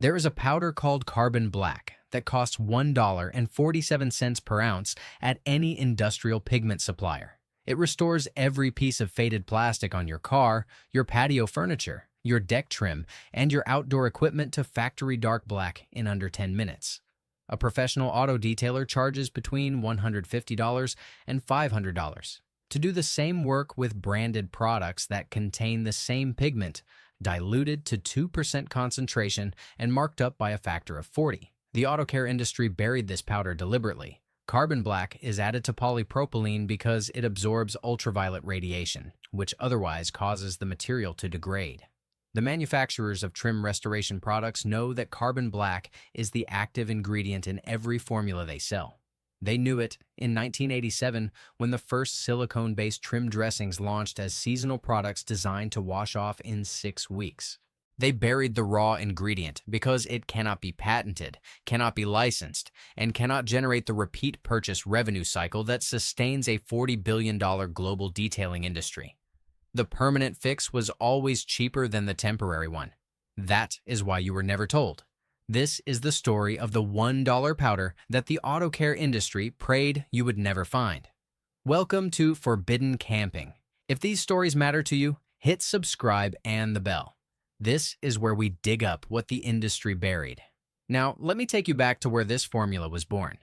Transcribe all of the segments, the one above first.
There is a powder called carbon black that costs $1.47 per ounce at any industrial pigment supplier. It restores every piece of faded plastic on your car, your patio furniture, your deck trim, and your outdoor equipment to factory dark black in under 10 minutes. A professional auto detailer charges between $150 and $500 to do the same work with branded products that contain the same pigment, diluted to 2% concentration and marked up by a factor of 40. The auto care industry buried this powder deliberately. Carbon black is added to polypropylene because it absorbs ultraviolet radiation, which otherwise causes the material to degrade. The manufacturers of trim restoration products know that carbon black is the active ingredient in every formula they sell. They knew it in 1987 when the first silicone-based trim dressings launched as seasonal products designed to wash off in 6 weeks. They buried the raw ingredient because it cannot be patented, cannot be licensed, and cannot generate the repeat purchase revenue cycle that sustains a $40 billion global detailing industry. The permanent fix was always cheaper than the temporary one. That is why you were never told. This is the story of the $1 powder that the auto care industry prayed you would never find. Welcome to Forbidden Camping. If these stories matter to you, hit subscribe and the bell. This is where we dig up what the industry buried. Now, let me take you back to where this formula was born.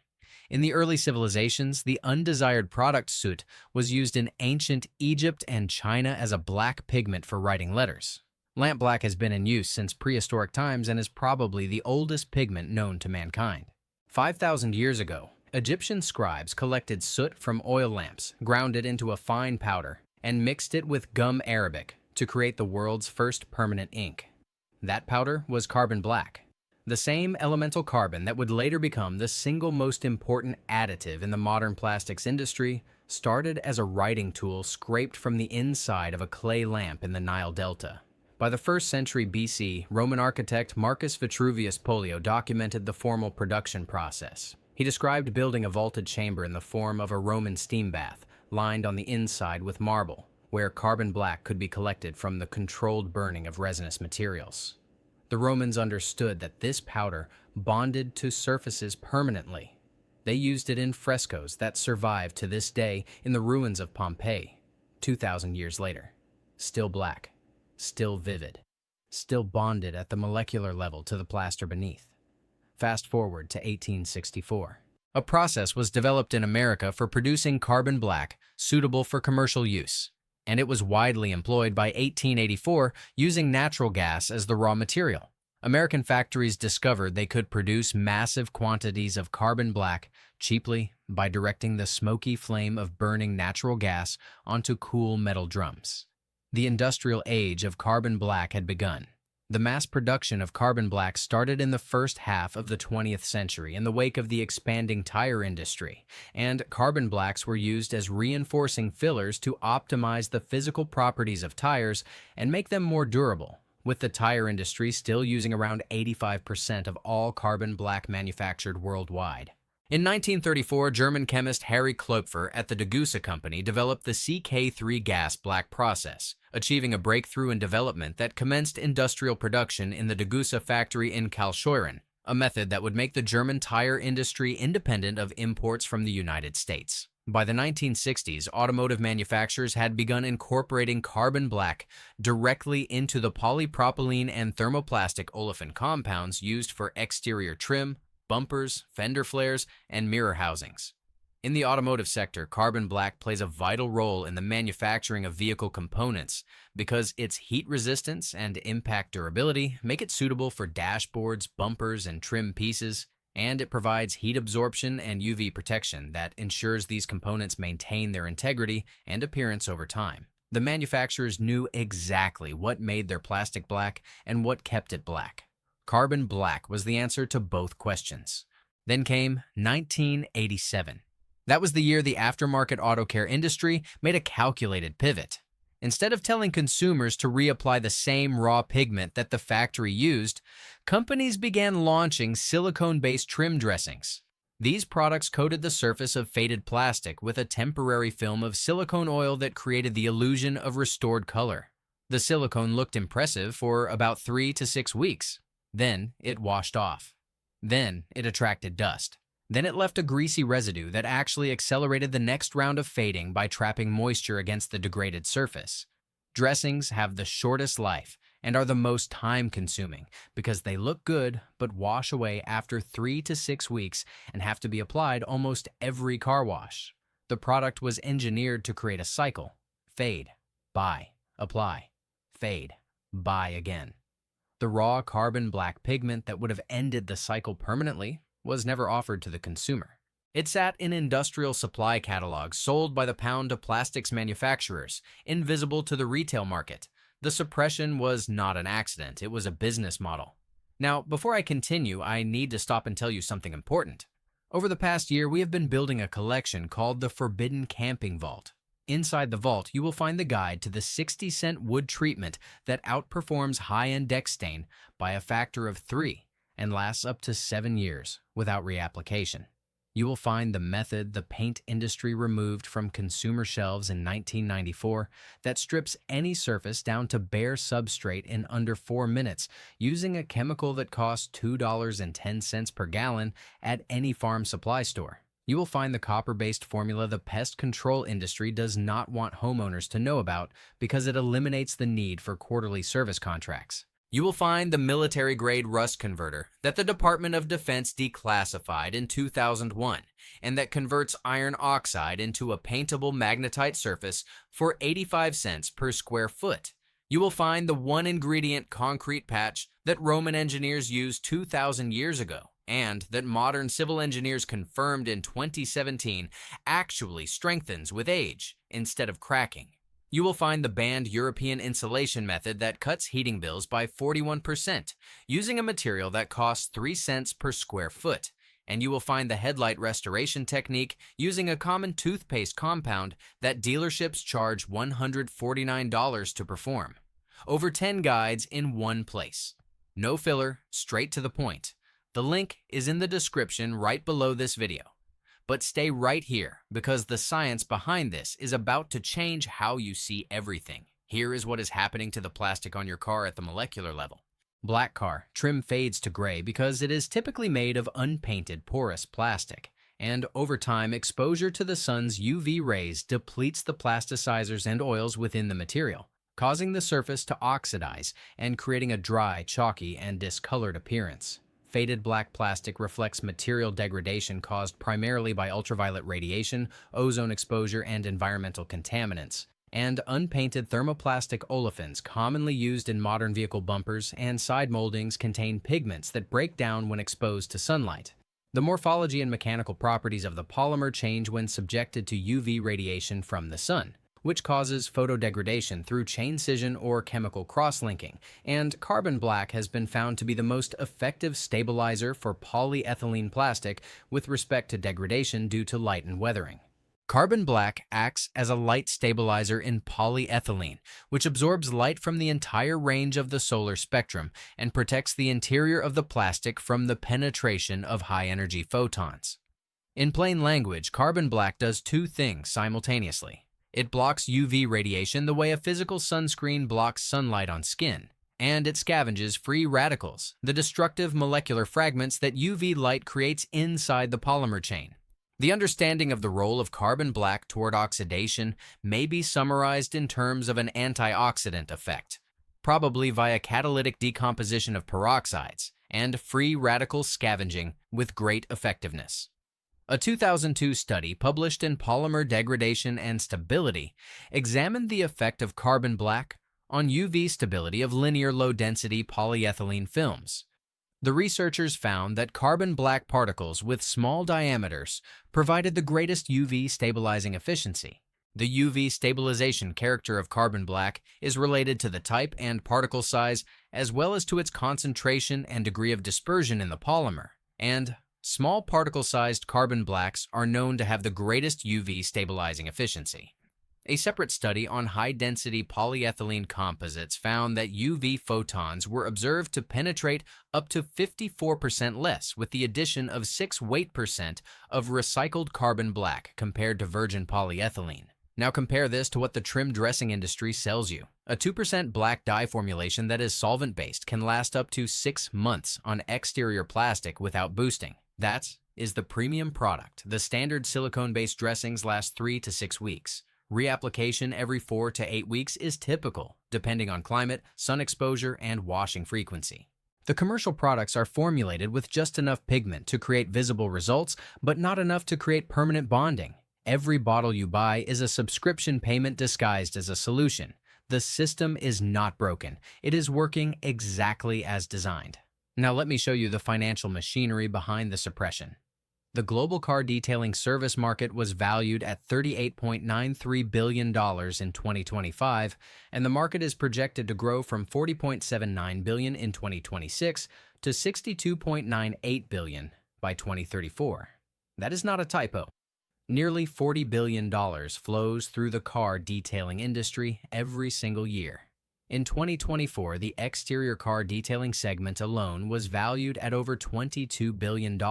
In the early civilizations, the undesired product soot was used in ancient Egypt and China as a black pigment for writing letters. Lamp black has been in use since prehistoric times and is probably the oldest pigment known to mankind. 5,000 years ago, Egyptian scribes collected soot from oil lamps, ground it into a fine powder, and mixed it with gum arabic to create the world's first permanent ink. That powder was carbon black, the same elemental carbon that would later become the single most important additive in the modern plastics industry. Started as a writing tool scraped from the inside of a clay lamp in the Nile Delta. By the 1st century BC, Roman architect Marcus Vitruvius Pollio documented the formal production process. He described building a vaulted chamber in the form of a Roman steam bath, lined on the inside with marble, where carbon black could be collected from the controlled burning of resinous materials. The Romans understood that this powder bonded to surfaces permanently. They used it in frescoes that survive to this day in the ruins of Pompeii, 2,000 years later. Still black. Still vivid, still bonded at the molecular level to the plaster beneath. Fast forward to 1864. A process was developed in America for producing carbon black suitable for commercial use, and it was widely employed by 1884 using natural gas as the raw material. American factories discovered they could produce massive quantities of carbon black cheaply by directing the smoky flame of burning natural gas onto cool metal drums. The industrial age of carbon black had begun. The mass production of carbon black started in the first half of the 20th century in the wake of the expanding tire industry, and carbon blacks were used as reinforcing fillers to optimize the physical properties of tires and make them more durable, with the tire industry still using around 85% of all carbon black manufactured worldwide. In 1934, German chemist Harry Klopfer at the Degussa Company developed the CK3 gas black process, achieving a breakthrough in development that commenced industrial production in the Degussa factory in Karlsruhe, a method that would make the German tire industry independent of imports from the United States. By the 1960s, automotive manufacturers had begun incorporating carbon black directly into the polypropylene and thermoplastic olefin compounds used for exterior trim, bumpers, fender flares, and mirror housings. In the automotive sector, carbon black plays a vital role in the manufacturing of vehicle components because its heat resistance and impact durability make it suitable for dashboards, bumpers, and trim pieces, and it provides heat absorption and UV protection that ensures these components maintain their integrity and appearance over time. The manufacturers knew exactly what made their plastic black and what kept it black. Carbon black was the answer to both questions. Then came 1987. That was the year the aftermarket auto care industry made a calculated pivot. Instead of telling consumers to reapply the same raw pigment that the factory used, companies began launching silicone-based trim dressings. These products coated the surface of faded plastic with a temporary film of silicone oil that created the illusion of restored color. The silicone looked impressive for about 3 to 6 weeks. Then it washed off. Then it attracted dust. Then it left a greasy residue that actually accelerated the next round of fading by trapping moisture against the degraded surface. Dressings have the shortest life and are the most time-consuming because they look good but wash away after 3 to 6 weeks and have to be applied almost every car wash. The product was engineered to create a cycle: fade, buy, apply, fade, buy again. The raw carbon black pigment that would have ended the cycle permanently was never offered to the consumer. It sat in industrial supply catalogs sold by the pound to plastics manufacturers, invisible to the retail market. The suppression was not an accident, it was a business model. Now, before I continue, I need to stop and tell you something important. Over the past year, we have been building a collection called the Forbidden Camping Vault. Inside the vault, you will find the guide to the 60-cent wood treatment that outperforms high-end deck stain by a factor of 3 and lasts up to 7 years without reapplication. You will find the method the paint industry removed from consumer shelves in 1994 that strips any surface down to bare substrate in under 4 minutes using a chemical that costs $2.10 per gallon at any farm supply store. You will find the copper-based formula the pest control industry does not want homeowners to know about because it eliminates the need for quarterly service contracts. You will find the military-grade rust converter that the Department of Defense declassified in 2001 and that converts iron oxide into a paintable magnetite surface for 85 cents per square foot. You will find the one-ingredient concrete patch that Roman engineers used 2,000 years ago and that modern civil engineers confirmed in 2017 actually strengthens with age instead of cracking. You will find the banned European insulation method that cuts heating bills by 41% using a material that costs 3 cents per square foot. And you will find the headlight restoration technique using a common toothpaste compound that dealerships charge $149 to perform. Over 10 guides in one place. No filler, straight to the point. The link is in the description right below this video. But stay right here because the science behind this is about to change how you see everything. Here is what is happening to the plastic on your car at the molecular level. Black car trim fades to gray because it is typically made of unpainted porous plastic. And over time, exposure to the sun's UV rays depletes the plasticizers and oils within the material, causing the surface to oxidize and creating a dry, chalky, and discolored appearance. Faded black plastic reflects material degradation caused primarily by ultraviolet radiation, ozone exposure, and environmental contaminants. And unpainted thermoplastic olefins, commonly used in modern vehicle bumpers and side moldings, contain pigments that break down when exposed to sunlight. The morphology and mechanical properties of the polymer change when subjected to UV radiation from the sun, which causes photodegradation through chain scission or chemical cross-linking, and carbon black has been found to be the most effective stabilizer for polyethylene plastic with respect to degradation due to light and weathering. Carbon black acts as a light stabilizer in polyethylene, which absorbs light from the entire range of the solar spectrum and protects the interior of the plastic from the penetration of high-energy photons. In plain language, carbon black does 2 things simultaneously. It blocks UV radiation the way a physical sunscreen blocks sunlight on skin, and it scavenges free radicals, the destructive molecular fragments that UV light creates inside the polymer chain. The understanding of the role of carbon black toward oxidation may be summarized in terms of an antioxidant effect, probably via catalytic decomposition of peroxides and free radical scavenging with great effectiveness. A 2002 study published in Polymer Degradation and Stability examined the effect of carbon black on UV stability of linear low-density polyethylene films. The researchers found that carbon black particles with small diameters provided the greatest UV stabilizing efficiency. The UV stabilization character of carbon black is related to the type and particle size as well as to its concentration and degree of dispersion in the polymer, and small particle-sized carbon blacks are known to have the greatest UV stabilizing efficiency. A separate study on high-density polyethylene composites found that UV photons were observed to penetrate up to 54% less with the addition of 6 weight% of recycled carbon black compared to virgin polyethylene. Now compare this to what the trim dressing industry sells you. A 2% black dye formulation that is solvent-based can last up to 6 months on exterior plastic without boosting. That is the premium product. The standard silicone-based dressings last 3 to 6 weeks. Reapplication every 4 to 8 weeks is typical, depending on climate, sun exposure, and washing frequency. The commercial products are formulated with just enough pigment to create visible results, but not enough to create permanent bonding. Every bottle you buy is a subscription payment disguised as a solution. The system is not broken. It is working exactly as designed. Now let me show you the financial machinery behind the suppression. The global car detailing service market was valued at $38.93 billion in 2025, and the market is projected to grow from $40.79 billion in 2026 to $62.98 billion by 2034. That is not a typo. Nearly $40 billion flows through the car detailing industry every single year. In 2024, the exterior car detailing segment alone was valued at over $22 billion.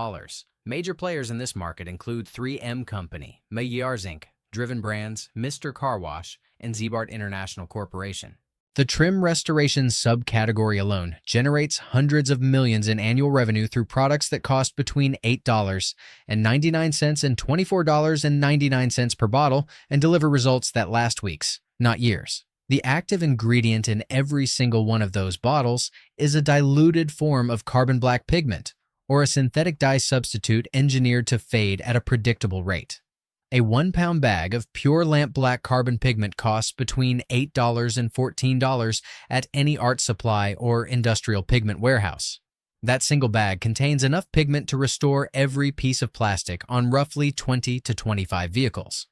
Major players in this market include 3M Company, Meilleur Inc., Driven Brands, Mr. Car Wash, and Zebart International Corporation. The trim restoration subcategory alone generates hundreds of millions in annual revenue through products that cost between $8.99 and $24.99 per bottle and deliver results that last weeks, not years. The active ingredient in every single one of those bottles is a diluted form of carbon black pigment, or a synthetic dye substitute engineered to fade at a predictable rate. A 1-pound bag of pure lamp black carbon pigment costs between $8 and $14 at any art supply or industrial pigment warehouse. That single bag contains enough pigment to restore every piece of plastic on roughly 20 to 25 vehicles.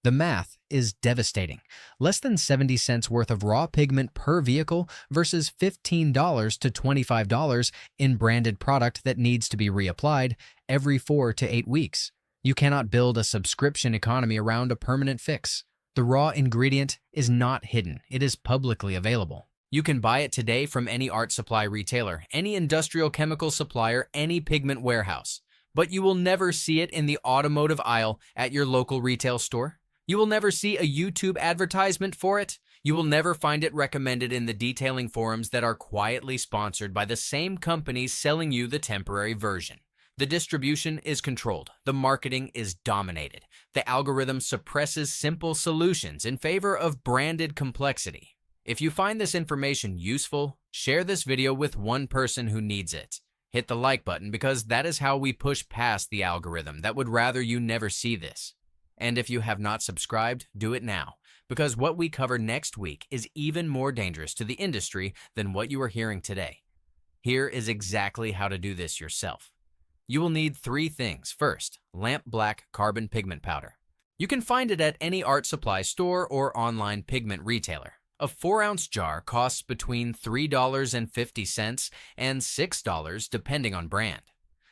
The math is devastating. Less than 70 cents worth of raw pigment per vehicle versus $15 to $25 in branded product that needs to be reapplied every 4 to 8 weeks. You cannot build a subscription economy around a permanent fix. The raw ingredient is not hidden. It is publicly available. You can buy it today from any art supply retailer, any industrial chemical supplier, any pigment warehouse. But you will never see it in the automotive aisle at your local retail store. You will never see a YouTube advertisement for it. You will never find it recommended in the detailing forums that are quietly sponsored by the same companies selling you the temporary version. The distribution is controlled. The marketing is dominated. The algorithm suppresses simple solutions in favor of branded complexity. If you find this information useful, share this video with one person who needs it. Hit the like button because that is how we push past the algorithm that would rather you never see this. And if you have not subscribed, do it now, because what we cover next week is even more dangerous to the industry than what you are hearing today. Here is exactly how to do this yourself. You will need 3 things. First, lamp black carbon pigment powder. You can find it at any art supply store or online pigment retailer. A 4-ounce jar costs between $3.50 and $6 depending on brand.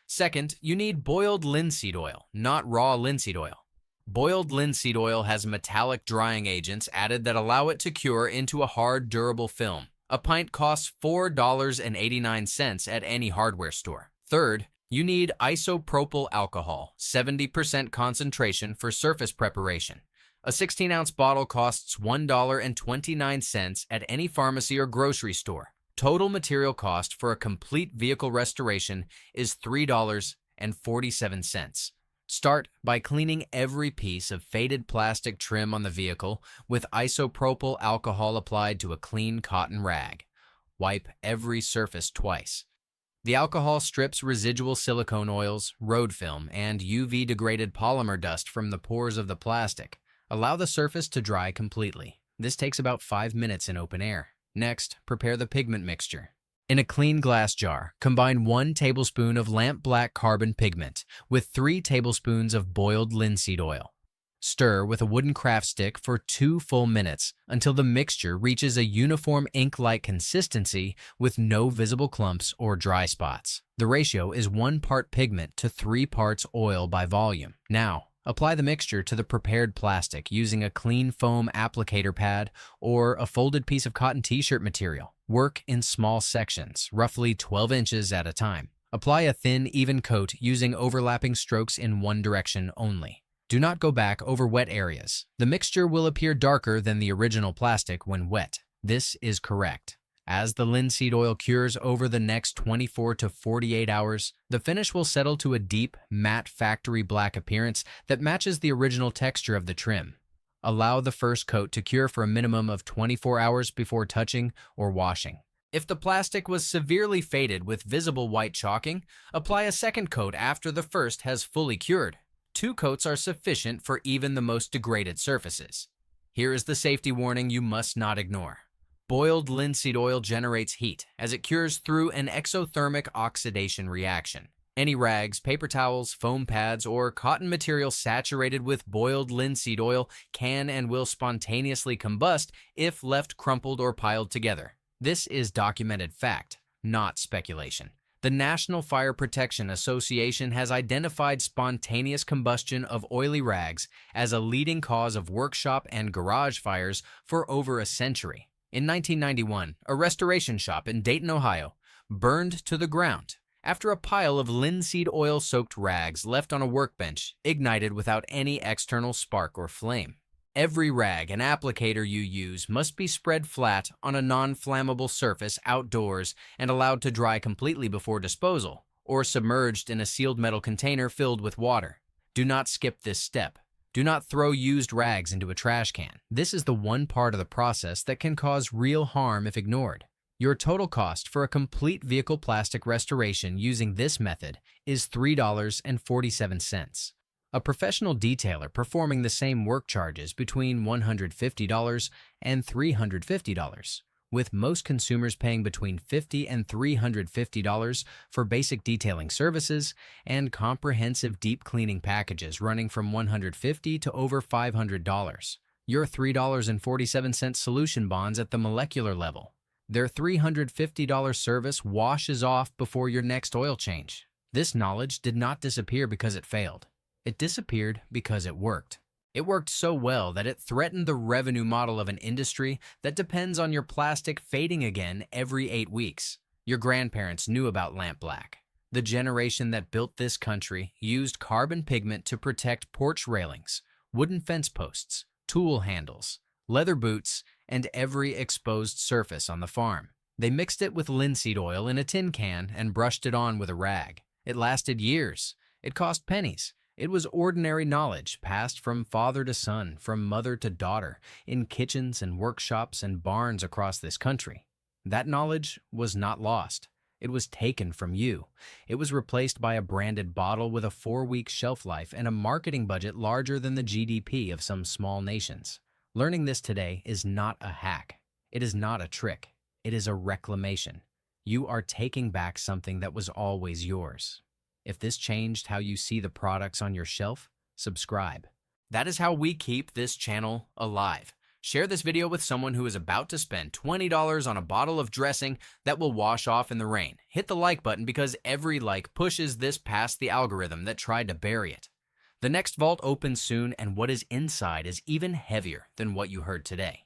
Second, you need boiled linseed oil, not raw linseed oil. Boiled linseed oil has metallic drying agents added that allow it to cure into a hard, durable film. A pint costs $4.89 at any hardware store. Third, you need isopropyl alcohol, 70% concentration for surface preparation. A 16-ounce bottle costs $1.29 at any pharmacy or grocery store. Total material cost for a complete vehicle restoration is $3.47. Start by cleaning every piece of faded plastic trim on the vehicle with isopropyl alcohol applied to a clean cotton rag. Wipe every surface twice. The alcohol strips residual silicone oils, road film, and UV-degraded polymer dust from the pores of the plastic. Allow the surface to dry completely. This takes about 5 minutes in open air. Next, prepare the pigment mixture. In a clean glass jar, combine 1 tablespoon of lamp black carbon pigment with 3 tablespoons of boiled linseed oil. Stir with a wooden craft stick for 2 full minutes until the mixture reaches a uniform ink-like consistency with no visible clumps or dry spots. The ratio is 1 part pigment to 3 parts oil by volume. Now, apply the mixture to the prepared plastic using a clean foam applicator pad or a folded piece of cotton t-shirt material. Work in small sections, roughly 12 inches at a time. Apply a thin, even coat using overlapping strokes in one direction only. Do not go back over wet areas. The mixture will appear darker than the original plastic when wet. This is correct. As the linseed oil cures over the next 24 to 48 hours, the finish will settle to a deep, matte factory black appearance that matches the original texture of the trim. Allow the first coat to cure for a minimum of 24 hours before touching or washing. If the plastic was severely faded with visible white chalking, apply a second coat after the first has fully cured. 2 coats are sufficient for even the most degraded surfaces. Here is the safety warning you must not ignore. Boiled linseed oil generates heat as it cures through an exothermic oxidation reaction. Any rags, paper towels, foam pads, or cotton material saturated with boiled linseed oil can and will spontaneously combust if left crumpled or piled together. This is documented fact, not speculation. The National Fire Protection Association has identified spontaneous combustion of oily rags as a leading cause of workshop and garage fires for over a century. In 1991, a restoration shop in Dayton, Ohio, burned to the ground after a pile of linseed oil-soaked rags left on a workbench ignited without any external spark or flame. Every rag and applicator you use must be spread flat on a non-flammable surface outdoors and allowed to dry completely before disposal, or submerged in a sealed metal container filled with water. Do not skip this step. Do not throw used rags into a trash can. This is the one part of the process that can cause real harm if ignored. Your total cost for a complete vehicle plastic restoration using this method is $3.47. A professional detailer performing the same work charges between $150 and $350, with most consumers paying between $50 and $350 for basic detailing services and comprehensive deep cleaning packages running from $150 to over $500. Your $3.47 solution bonds at the molecular level. Their $350 service washes off before your next oil change. This knowledge did not disappear because it failed. It disappeared because it worked. It worked so well that it threatened the revenue model of an industry that depends on your plastic fading again every 8 weeks. Your grandparents knew about lamp black. The generation that built this country used carbon pigment to protect porch railings, wooden fence posts, tool handles, leather boots, and every exposed surface on the farm. They mixed it with linseed oil in a tin can and brushed it on with a rag. It lasted years. It cost pennies. It was ordinary knowledge passed from father to son, from mother to daughter, in kitchens and workshops and barns across this country. That knowledge was not lost. It was taken from you. It was replaced by a branded bottle with a 4-week shelf life and a marketing budget larger than the GDP of some small nations. Learning this today is not a hack. It is not a trick. It is a reclamation. You are taking back something that was always yours. If this changed how you see the products on your shelf, subscribe. That is how we keep this channel alive. Share this video with someone who is about to spend $20 on a bottle of dressing that will wash off in the rain. Hit the like button because every like pushes this past the algorithm that tried to bury it. The next vault opens soon, and what is inside is even heavier than what you heard today.